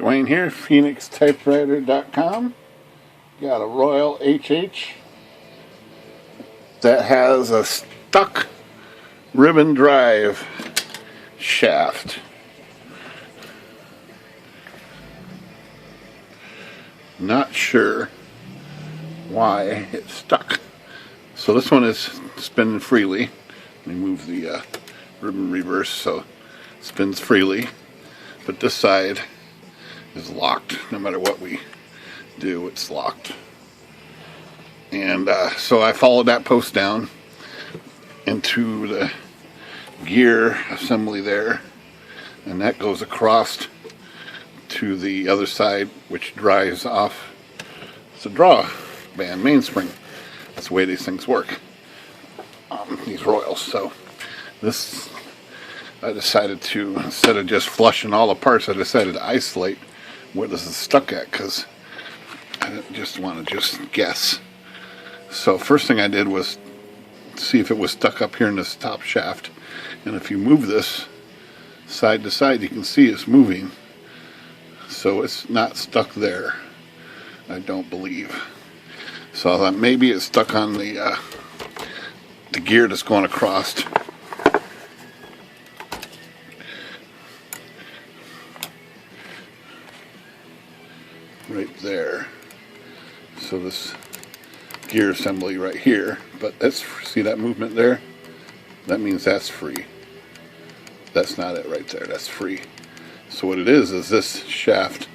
Dwayne here, PhoenixTypewriter.com. Got a Royal HH that has a stuck ribbon drive shaft. Not sure why it's stuck. So this one is spinning freely. Let me move the ribbon reverse so it spins freely. But this side is locked. No matter what we do, it's locked. And so I followed that post down into the gear assembly there, and that goes across to the other side, which drives off the draw band mainspring. That's the way these things work, these Royals. So this, I decided to, instead of just flushing all the parts, I decided to isolate where this is stuck at, because I didn't just want to just guess. So first thing I did was see if it was stuck up here in this top shaft, and if you move this side to side, you can see it's moving. So it's not stuck there, I don't believe. So I thought maybe it's stuck on the gear that's going across. Right there. So this gear assembly right here, but that's, see that movement there? That means that's free. That's not it right there, that's free. So what it is this shaft,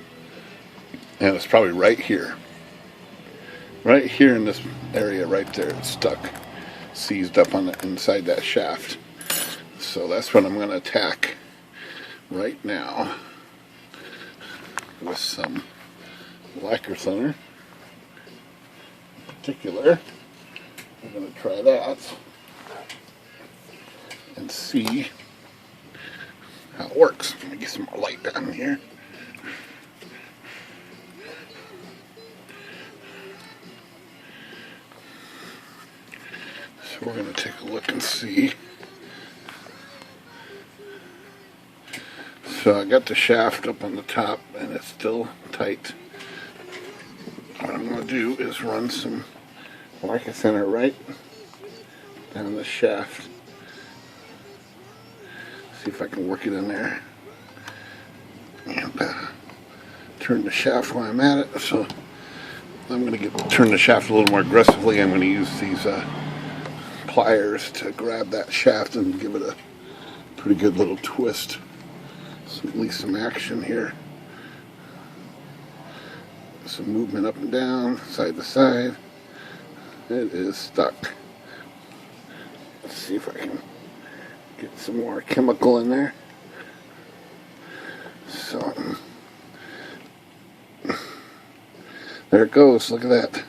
and it's probably right here. Right here in this area right there, it's stuck, seized up on the inside that shaft. So that's what I'm going to attack right now with some lacquer thinner. In particular, I'm going to try that and see how it works. Let me get some more light down here. So we're going to take a look and see. So I got the shaft up on the top and it's still tight. What I'm going to do is run some lacquer thinner right down the shaft. See if I can work it in there. And turn the shaft while I'm at it. So I'm going to turn the shaft a little more aggressively. I'm going to use these pliers to grab that shaft and give it a pretty good little twist. So at least some action here. Some movement up and down, side to side. It is stuck. Let's see if I can get some more chemical in there. So there it goes. Look at that.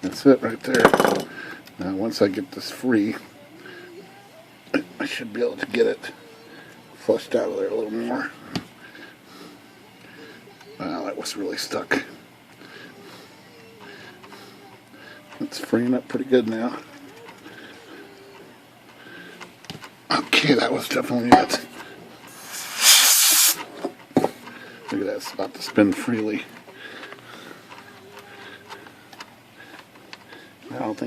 That's it right there. Now once I get this free, I should be able to get it flushed out of there a little more. Wow, that was really stuck. It's freeing up pretty good now. Okay, that was definitely it. Look at that, it's about to spin freely. I don't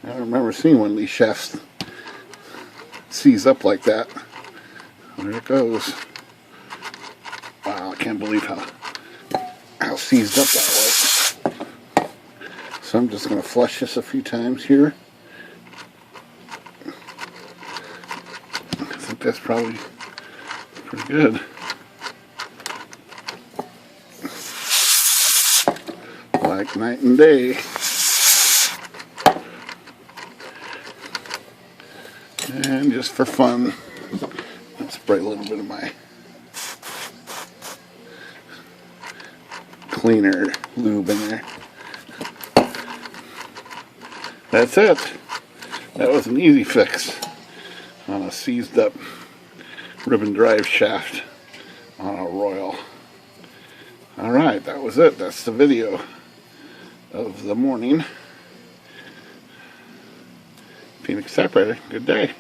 remember seeing one of these shafts seize up like that. There it goes. Wow, I can't believe how seized up that was. So I'm just going to flush this a few times here. I think that's probably pretty good. Like night and day. And just for fun, let's spray a little bit of my cleaner lube in there. That's it. That was an easy fix on a seized up ribbon drive shaft on a Royal. Alright, that was it. That's the video of the morning. Phoenix Typewriter. Good day.